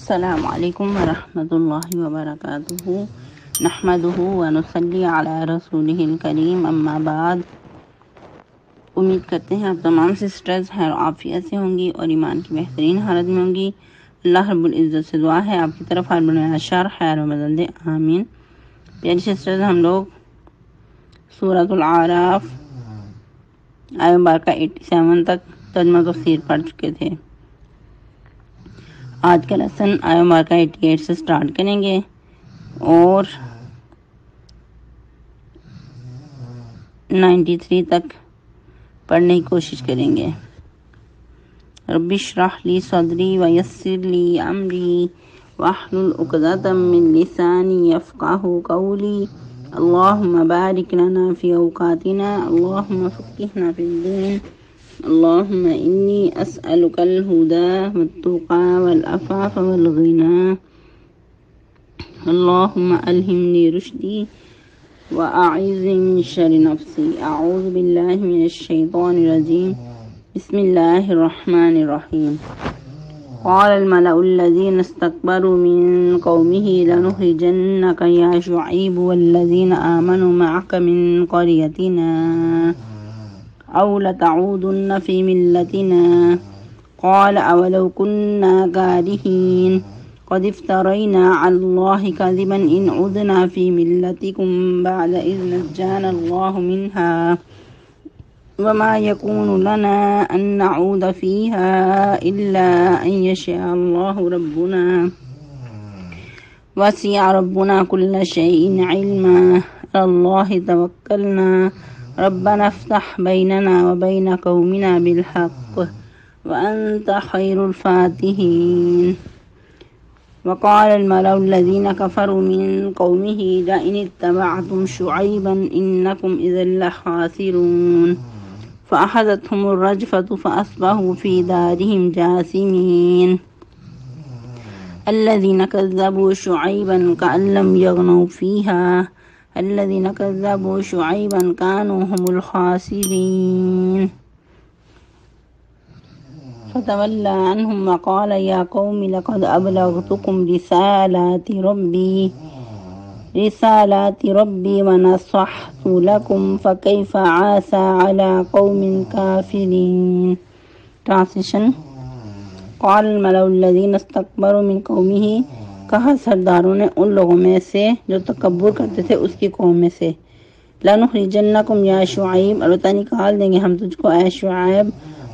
السلام علیکم ورحمۃ اللہ وبرکاتہ نحمدہ ونصلی علی رسولہ الکریم اما بعد۔ امید کرتے ہیں آپ تمام سسٹرز خیر و عافیت سے ہوں گی اور ایمان کی بہترین حالت میں ہوں گی۔ اللہ رب العزت سے دعا ہے آپ کی طرف ہر بلا شر خیر و بدل دے، آمین۔ پیاری سسٹرز، ہم لوگ سورۃ الاعراف آیہ مبارکہ 87 تک ترجمہ تفسیر پڑھ چکے تھے۔ آج کا لیسن آیہ مبارکہ 88 سے سٹارٹ کریں گے اور 93 تک پڑھنے کی کوشش کریں گے۔ رب اشرح لی صدری ویسر لی امری واحلل عقدۃ من لسانی یفقہوا قولی۔ اللہم بارک لنا فی اوقاتنا، اللہم فقہنا فی الدین، اللہم انی اسألک الہدی والتقی والعفاف والغنی، اللہم الہمنی رشدی واعوذنی من شر نفسی، اعوذ باللہ من الشیطان الرجیم، بسم اللہ الرحمن الرحیم۔ قال الملأ الذين استكبروا من قومه لنخرجنك يا شعيب والذين آمنوا معك من قريتنا أو لتعودن في ملتنا قال أولو كنا كارهين قد افترينا على الله كذبا إن عدنا في ملتكم بعد إذ نجانا الله منها وما يكون لنا أن نعود فيها إلا أن يشاء الله ربنا وسع ربنا كل شيء علما على الله توكلنا ربنا افتح بيننا وبين قومنا بالحق وأنت خير الفاتحين۔ وقال الملأ الذين كفروا من قومه لئن اتبعتم شعيبا إنكم إذا لخاسرون فأخذتهم الرجفة فأصبحوا في دارهم جاثمين الذين كذبوا شعيبا كأن لم يغنوا فيها الذين كذبوا شعيبا كانوا هم الخاسرين فتولى عنهم وقال يا قوم لقد أبلغتكم رسالات ربي ونصحت لكم فكيف عاسى على قوم كافرين۔ ٹرانسلیشن۔ قال الملأ الذين استكبروا من قومه، کہا سرداروں نے ان لوگوں میں سے جو تکبر کرتے تھے اس کی قوم میں سے، لَنُخْرِجَنَّكُمْ يَا شُعَيْب، البتہ نکال دیں گے ہم تجھ کو اے شعیب،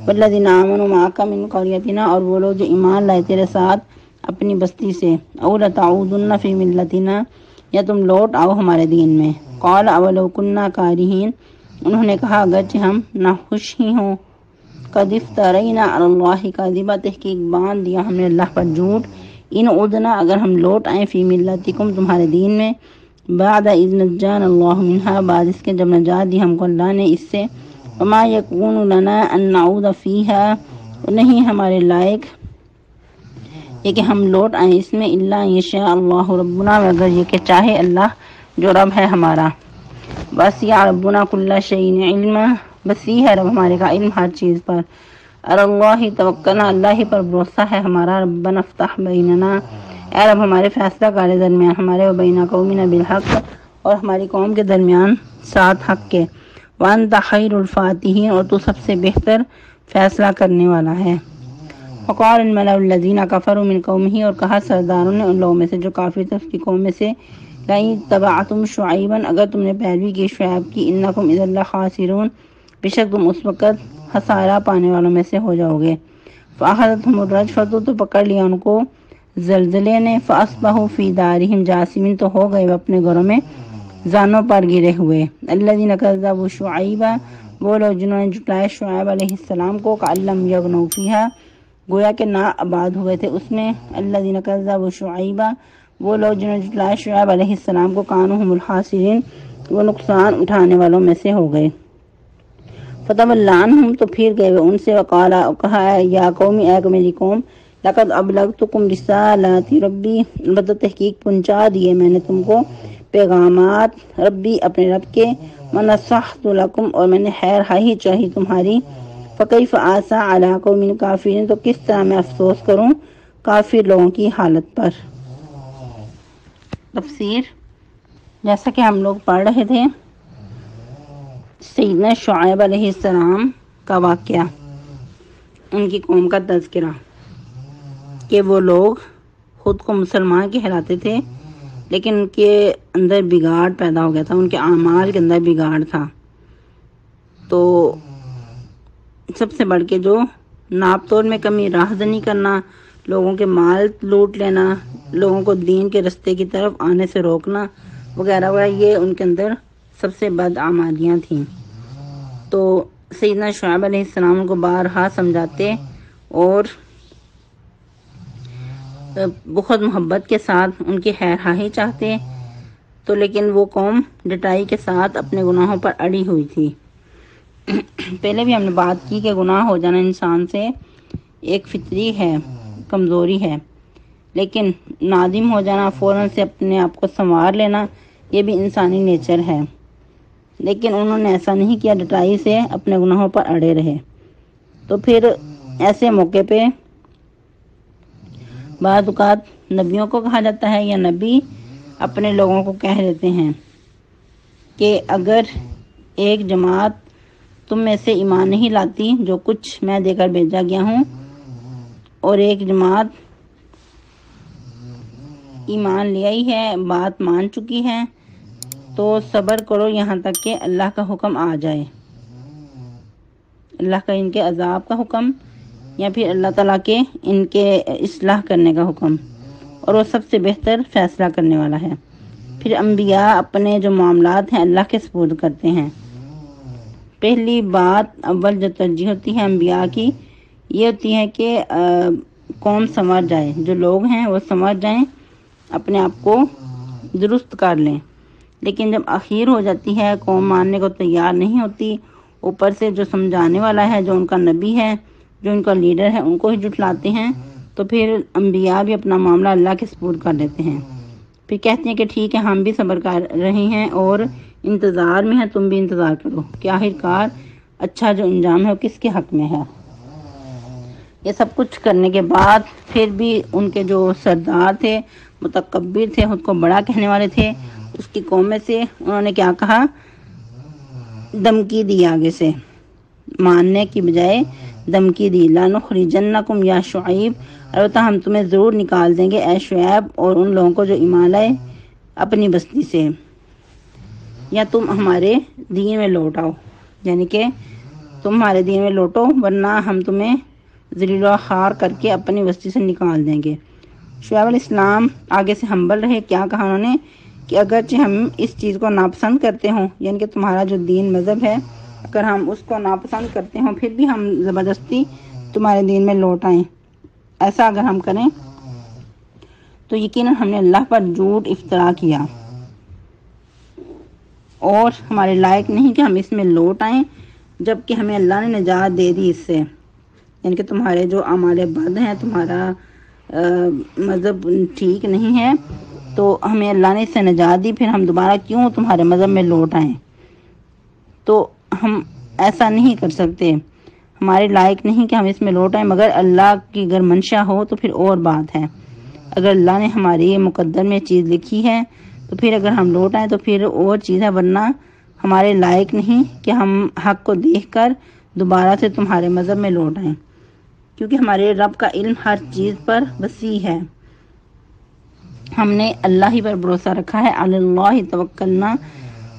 وَالَّذِينَ آمَنُوا مَعَكَ مِنْ قَرْيَتِنَا، اور وہ لوگ جو ایمان لائے تیرے ساتھ اپنی بستی سے، أَوْ لَتَعُودُنَّ فِي مِلَّتِنَا، یا تم لوٹ آؤ ہمارے دین میں، قَالَ أَوَلَوْ كُنَّا كَارِهِينَ، انہوں نے کہا اگرچہ ہم ناخوش ہی ہوں، قَدْ افْتَرَيْنَا عَلَى اللَّهِ كَذِبًا، تحقیق باندھ دیا ہم نے اللہ پر جھوٹ، ان عدنا، اگر ہم لوٹ آئیں، فی ملتکم، تمہارے دین میں، بعد اذ نجانا اللہ منہا، بعد اس کے جب نجات دی ہم کو اللہ نے اس سے، وما یکون لنا ان نعود فیہا، نہیں ہمارے لائق یہ کہ ہم لوٹ آئیں اس میں، الا ان یشاء اللہ ربنا، اگر یہ کہ چاہے اللہ جو رب ہے ہمارا، وسع ربنا کل شیء علما، وسیع ہے رب ہمارے کا علم ہر چیز پر، علی اللہ توکلنا، اللہ ہی پر بھروسہ ہے ہمارا، ربنا افتح بیننا، اے رب ہمارے فیصلہ کار درمیان ہمارے، و بین قومنا بالحق، اور ہماری قوم کے درمیان ساتھ حق کے، وانت خیر الفاتحین، اور تو سب سے بہتر فیصلہ کرنے والا ہے۔ وقال الملأ الذین کفروا من قومہ، اور کہا سرداروں نے ان لوگوں میں سے جو کافر تھے اس کی قوم میں سے، لئن اتبعتم شعیبا، اگر تم نے پیروی کی شعیب کی، انکم اذا لخاسرون، بے شک تم اس وقت خسارہ پانے والوں میں سے ہو جاؤ گے، فاخذتهم الرجفة، تو پکڑ لیا ان کو زلزلے نے، فاصبحوا فی دارہم جاثمین، تو ہو گئے وہ اپنے گھروں میں زانوں پر گرے ہوئے، الذین کذبوا شعیبا، وہ لوگ جنہوں نے جھٹلایا شعیب علیہ السلام کو، کأن لم یغنوا فیہا، گویا کہ نا آباد ہوئے تھے اس میں، الذین کذبوا شعیبا، وہ لوگ جنہوں نے جھٹلایا شعیب علیہ السلام کو، کانوا هم الخاسرین، وہ نقصان اٹھانے والوں میں سے ہو گئے، فتولی عنہم، تو پھر گئے وہ ان سے، وقال، کہا یا قومی، اے میری قوم، لقد ابلغتکم رسالات ربی، البتہ تحقیق پہنچا دیے میں نے تم کو پیغامات ربی، اپنے رب کے، ونصحت لکم، اور میں نے خیر ہی چاہی تمہاری، فکیف آسا علی قوم کافرین، تو کس طرح میں افسوس کروں کافر لوگوں کی حالت پر۔ تفسیر، جیسا کہ ہم لوگ پڑھ رہے تھے، سیدنا شعیب علیہ السلام کا واقعہ، ان کی قوم کا تذکرہ کہ وہ لوگ خود کو مسلمان کہلاتے تھے لیکن ان کے اندر بگاڑ پیدا ہو گیا تھا، ان کے اعمال کے اندر بگاڑ تھا۔ تو سب سے بڑھ کے جو ناپ تول میں کمی، راہزنی کرنا، لوگوں کے مال لوٹ لینا، لوگوں کو دین کے رستے کی طرف آنے سے روکنا وغیرہ وغیرہ، یہ ان کے اندر سب سے بد اعمالیاں تھیں۔ تو سیدنا شعیب علیہ السلام ان کو بارہا سمجھاتے اور بہت محبت کے ساتھ ان کی خیرخواہی چاہتے، تو لیکن وہ قوم ڈٹائی کے ساتھ اپنے گناہوں پر اڑی ہوئی تھی۔ پہلے بھی ہم نے بات کی کہ گناہ ہو جانا انسان سے ایک فطری ہے، کمزوری ہے، لیکن نادم ہو جانا، فوراً سے اپنے آپ کو سنوار لینا، یہ بھی انسانی نیچر ہے۔ لیکن انہوں نے ایسا نہیں کیا، ڈٹائی سے اپنے گناہوں پر اڑے رہے۔ تو پھر ایسے موقع پہ بعض اوقات نبیوں کو کہا جاتا ہے یا نبی اپنے لوگوں کو کہہ دیتے ہیں کہ اگر ایک جماعت تم میں سے ایمان نہیں لاتی جو کچھ میں دے کر بھیجا گیا ہوں، اور ایک جماعت ایمان لے آئی ہے، بات مان چکی ہے، تو صبر کرو یہاں تک کہ اللہ کا حکم آ جائے، اللہ کا ان کے عذاب کا حکم یا پھر اللہ تعالیٰ کے ان کے اصلاح کرنے کا حکم، اور وہ سب سے بہتر فیصلہ کرنے والا ہے۔ پھر انبیاء اپنے جو معاملات ہیں اللہ کے سپرد کرتے ہیں۔ پہلی بات، اول جو ترجیح ہوتی ہے انبیاء کی، یہ ہوتی ہے کہ قوم سنور جائے، جو لوگ ہیں وہ سنور جائیں، اپنے آپ کو درست کر لیں۔ لیکن جب اخیر ہو جاتی ہے، قوم ماننے کو تیار نہیں ہوتی، اوپر سے جو سمجھانے والا ہے، جو ان کا نبی ہے، جو ان کا لیڈر ہے، ان کو ہی جھٹلاتے ہیں، تو پھر انبیاء بھی اپنا معاملہ اللہ کے سپرد کر دیتے ہیں۔ پھر کہتے ہیں کہ ٹھیک ہے، ہم بھی صبر کر رہے ہیں اور انتظار میں ہیں، تم بھی انتظار کرو کہ آخرکار اچھا جو انجام ہے وہ کس کے حق میں ہے۔ یہ سب کچھ کرنے کے بعد پھر بھی ان کے جو سردار تھے، متکبر تھے، خود کو بڑا کہنے والے تھے، اس کی قوم میں سے انہوں نے کیا کہا؟ دھمکی دی، آگے سے ماننے کی بجائے دھمکی دی، لَنُخْرِجَنَّكُمْ یا شعیب، البتہ ہم تمہیں ضرور نکال دیں گے اے شعیب اور ان لوگوں کو جو ایمان لائے اپنی بستی سے، یا تم ہمارے دین میں لوٹ آؤ، یعنی کہ تم ہمارے دین میں لوٹو ورنہ ہم تمہیں ذلیل و خوار کر کے اپنی بستی سے نکال دیں گے۔ شعیب علیہ السلام آگے سے ہمبل رہے، کیا کہا انہوں نے کہ اگرچہ ہم اس چیز کو ناپسند کرتے ہوں، یعنی کہ تمہارا جو دین مذہب ہے اگر ہم اس کو ناپسند کرتے ہوں، پھر بھی ہم زبردستی تمہارے دین میں لوٹ آئیں، ایسا اگر ہم کریں تو یقیناً ہم نے اللہ پر جھوٹ افترا کیا اور ہمارے لائق نہیں کہ ہم اس میں لوٹ آئیں، جبکہ ہمیں اللہ نے نجات دے دی اس سے، یعنی کہ تمہارے جو اعمال بد ہیں، تمہارا مذہب ٹھیک نہیں ہے، تو ہمیں اللہ نے اس سے نجات دی، پھر ہم دوبارہ کیوں تمہارے مذہب میں لوٹ آئیں؟ تو ہم ایسا نہیں کر سکتے، ہمارے لائق نہیں کہ ہم اس میں لوٹ آئیں، مگر اللہ کی اگر منشا ہو تو پھر اور بات ہے۔ اگر اللہ نے ہماری یہ مقدر میں چیز لکھی ہے تو پھر اگر ہم لوٹ آئیں تو پھر اور چیز ہے، ورنہ ہمارے لائق نہیں کہ ہم حق کو دیکھ کر دوبارہ سے تمہارے مذہب میں لوٹ آئیں، کیونکہ ہمارے رب کا علم ہر چیز پر وسیع ہے۔ ہم نے اللہ ہی پر بھروسہ رکھا ہے، علی اللہ توکلنا،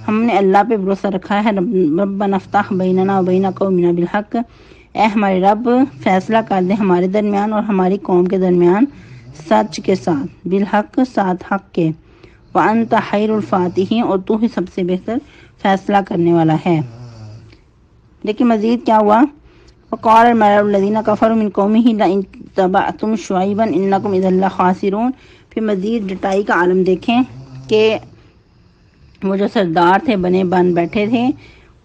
ہم نے اللہ پہ بھروسہ رکھا ہے۔ ربنا افتح بیننا و بین قومنا بالحق، اے ہمارے رب فیصلہ کر دے ہمارے درمیان اور ہماری قوم کے درمیان سچ کے ساتھ، بالحق ساتھ حق کے، وانت خیر الفاتحین، اور تو ہی سب سے بہتر فیصلہ کرنے والا ہے۔ لیکن مزید کیا ہوا؟ وقال الملأ الذین کفروا من قومہ لئن اتبعتم شعیبا انکم اذا لخاسرون، پھر مزید ڈٹائی کا عالم دیکھیں کہ وہ جو سردار تھے بنے بن بیٹھے تھے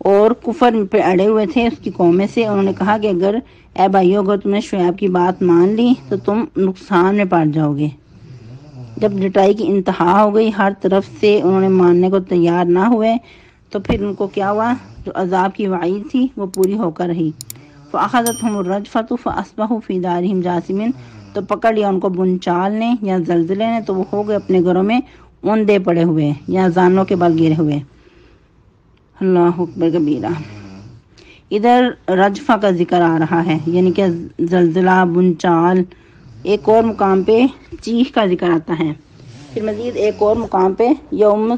اور کفر پہ اڑے ہوئے تھے اس کی قوم میں سے، انہوں نے کہا کہ اگر اے بھائیو اگر تم نے شعیب کی بات مان لی تو تم نقصان میں پڑ جاؤ گے۔ جب ڈٹائی کی انتہا ہو گئی، ہر طرف سے انہوں نے ماننے کو تیار نہ ہوئے، تو پھر ان کو کیا ہوا؟ جو عذاب کی وعید تھی وہ پوری ہو کر رہی۔ فَأَخَذَتْهُمُ الرَّجْفَةُ فَأَصْبَحُوا فِي دَارِهِمْ جَاثِمِينَ، تو پکڑ لیا ان کو بنچال نے یا زلزلے نے، تو وہ ہو گئے اپنے گھروں میں اوندے پڑے ہوئے یا زانوں کے بل گرے ہوئے۔ اللہ اکبر کبیرہ۔ ادھر رجفہ کا ذکر آ رہا ہے، یعنی کہ زلزلہ، بنچال۔ ایک اور مقام پہ چیخ کا ذکر آتا ہے۔ پھر مزید ایک اور مقام پہ یوم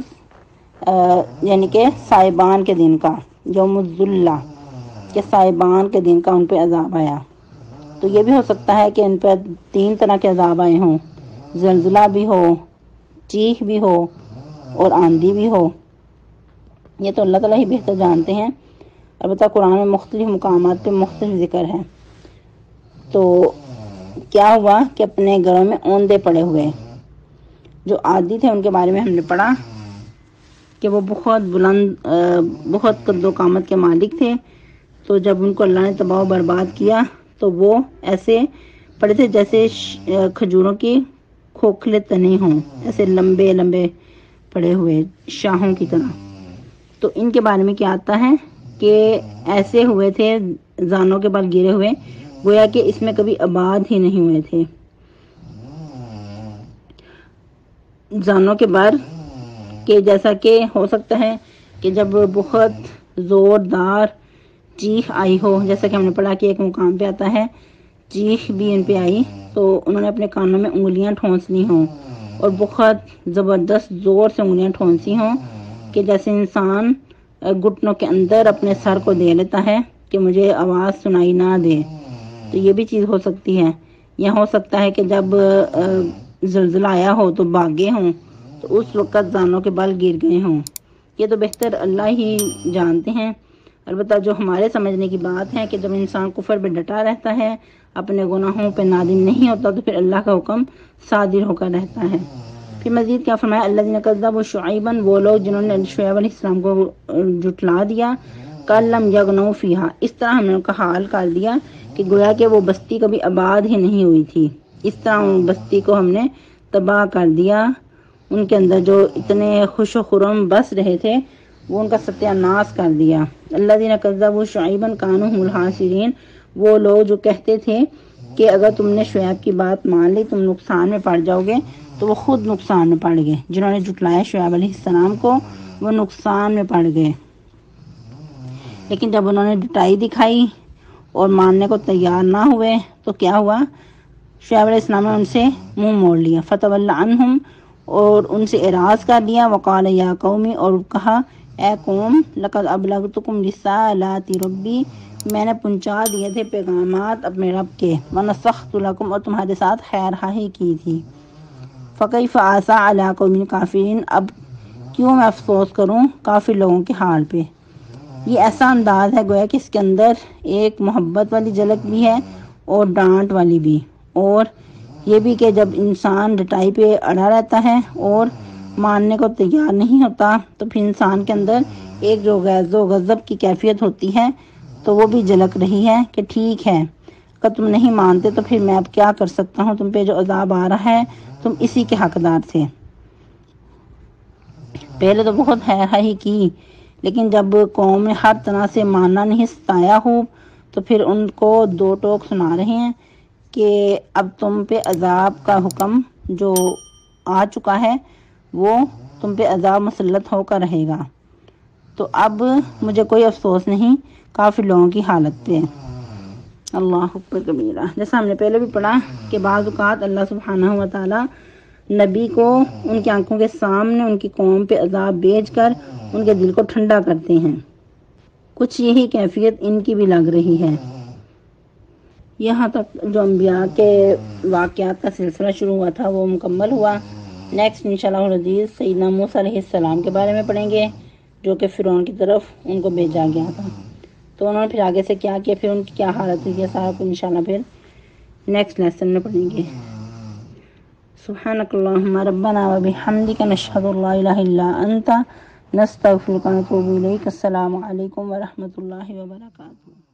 یعنی کہ سائبان کے دن کا، یوم الذلہ کہ سائبان کے دن کا ان پہ عذاب آیا۔ تو یہ بھی ہو سکتا ہے کہ ان پہ 3 طرح کے عذاب آئے ہوں، زلزلہ بھی ہو، چیخ بھی ہو اور آندھی بھی ہو۔ یہ تو اللہ تعالیٰ ہی بہتر جانتے ہیں، البتہ قرآن میں مختلف مقامات پہ مختلف ذکر ہے۔ تو کیا ہوا کہ اپنے گھروں میں اوندے پڑے ہوئے جو عادی تھے، ان کے بارے میں ہم نے پڑھا کہ وہ بہت بلند، بہت قد و قامت کے مالک تھے۔ تو جب ان کو اللہ نے تباہ و برباد کیا تو وہ ایسے پڑے تھے جیسے کھجوروں کی کھوکھلے تنے ہوں، ایسے لمبے لمبے پڑے ہوئے شاہوں کی طرح۔ تو ان کے بارے میں کیا آتا ہے کہ ایسے ہوئے تھے زانوں کے بل گرے ہوئے، گویا کہ اس میں کبھی آباد ہی نہیں ہوئے تھے۔ زانوں کے بر کہ جیسا کہ ہو سکتا ہے کہ جب بہت زوردار چیخ آئی ہو، جیسا کہ ہم نے پڑھا کہ ایک مقام پہ آتا ہے چیخ بھی ان پہ آئی، تو انہوں نے اپنے کانوں میں انگلیاں ٹھونس لی ہوں اور بہت زبردست زور سے انگلیاں ٹھونسی ہوں کہ جیسے انسان گھٹنوں کے اندر اپنے سر کو دے لیتا ہے کہ مجھے آواز سنائی نہ دے۔ تو یہ بھی چیز ہو سکتی ہے۔ یا ہو سکتا ہے کہ جب زلزلہ آیا ہو تو بھاگے ہوں، تو اس وقت زانوں کے بل گر گئے ہوں۔ یہ تو بہتر اللہ ہی جانتے ہیں، البتہ جو ہمارے سمجھنے کی بات ہے کہ جب انسان کفر پہ ڈٹا رہتا ہے، اپنے گناہوں پہ نادم نہیں ہوتا، تو پھر اللہ کا حکم صادر ہو کر رہتا ہے۔ پھر مزید کیا فرمایا، الذین کذبوا شعیبا، وہ لوگ جنہوں نے شعیب علیہ السلام کو جھٹلا دیا، کأن لم یغنوا فیہا، اس طرح ہم نے ان کا حال کر دیا کہ گویا کہ وہ بستی کبھی آباد ہی نہیں ہوئی تھی۔ اس طرح ان بستی کو ہم نے تباہ کر دیا، ان کے اندر جو اتنے خوش و خرم بس رہے تھے وہ ان کا ستیہ ناش کر دیا۔ الذین کذبوا شعیبا کانوا هم الخاسرین، وہ لوگ جو کہتے تھے کہ اگر تم نے شعیب کی بات مان لی تم نقصان میں پڑ جاؤ گے، تو وہ خود نقصان میں پڑ گئے۔ جنہوں نے جھٹلایا شعیب علیہ السلام کو وہ نقصان میں پڑ گئے۔ لیکن جب انہوں نے ڈٹائی دکھائی اور ماننے کو تیار نہ ہوئے تو کیا ہوا، شعیب علیہ السلام نے ان سے منہ موڑ لیا، فتولی عنہم، اور ان سے اعراض کر دیا، وقال یا قومی، اور کہا اے قوم، لقد ابلغتکم رسالات ربی، میں نے پہنچا دیے تھے پیغامات اپنے رب کے، ونصحت لکم، اور تمہارے ساتھ خیر خواہی کی تھی، فکیف آسا علی قوم کافرین، اب کیوں میں افسوس کروں کافر لوگوں کے حال پہ۔ یہ ایسا انداز ہے گویا کہ اس کے اندر ایک محبت والی جھلک بھی ہے اور ڈانٹ والی بھی، اور یہ بھی کہ جب انسان ڈٹائی پہ اڑا رہتا ہے اور ماننے کو تیار نہیں ہوتا تو پھر انسان کے اندر ایک جو غیظ و غضب کی کیفیت ہوتی ہے تو وہ بھی جھلک رہی ہے کہ ٹھیک ہے، اگر تم نہیں مانتے تو پھر میں اب کیا کر سکتا ہوں، تم پہ جو عذاب آ رہا ہے تم اسی کے حقدار تھے۔ پہلے تو بہت ہی کی، لیکن جب قوم نے ہر طرح سے ماننا نہیں ستایا ہو تو پھر ان کو 2 ٹوک سنا رہے ہیں کہ اب تم پہ عذاب کا حکم جو آ چکا ہے وہ تم پہ عذاب مسلط ہو کر رہے گا، تو اب مجھے کوئی افسوس نہیں کافر لوگوں کی حالت پہ۔ اللہ اکبر کبیرہ۔ جیسا ہم نے پہلے بھی پڑھا کہ بعض اوقات اللہ سبحانہ و تعالی نبی کو ان کی آنکھوں کے سامنے ان کی قوم پہ عذاب بھیج کر ان کے دل کو ٹھنڈا کرتے ہیں۔ کچھ یہی کیفیت ان کی بھی لگ رہی ہے۔ یہاں تک جو انبیاء کے واقعات کا سلسلہ شروع ہوا تھا وہ مکمل ہوا۔ نیکسٹ انشاءاللہ العزیز سیدنا موسیٰ علیہ السلام کے بارے میں پڑھیں گے، جو کہ فرعون کی طرف ان کو بھیجا گیا تھا، تو انہوں نے پھر آگے سے کیا کیا، پھر ان کی کیا حالت ہوئی، سارا کو انشاءاللہ پھر نیکسٹ لیسن میں پڑھیں گے۔ سبحانک اللہم ربنا وبحمدک، نشہد ان لا الہ الا انت، نستغفرک ونتوب الیک۔ السلام علیکم ورحمۃ اللہ وبرکاتہ۔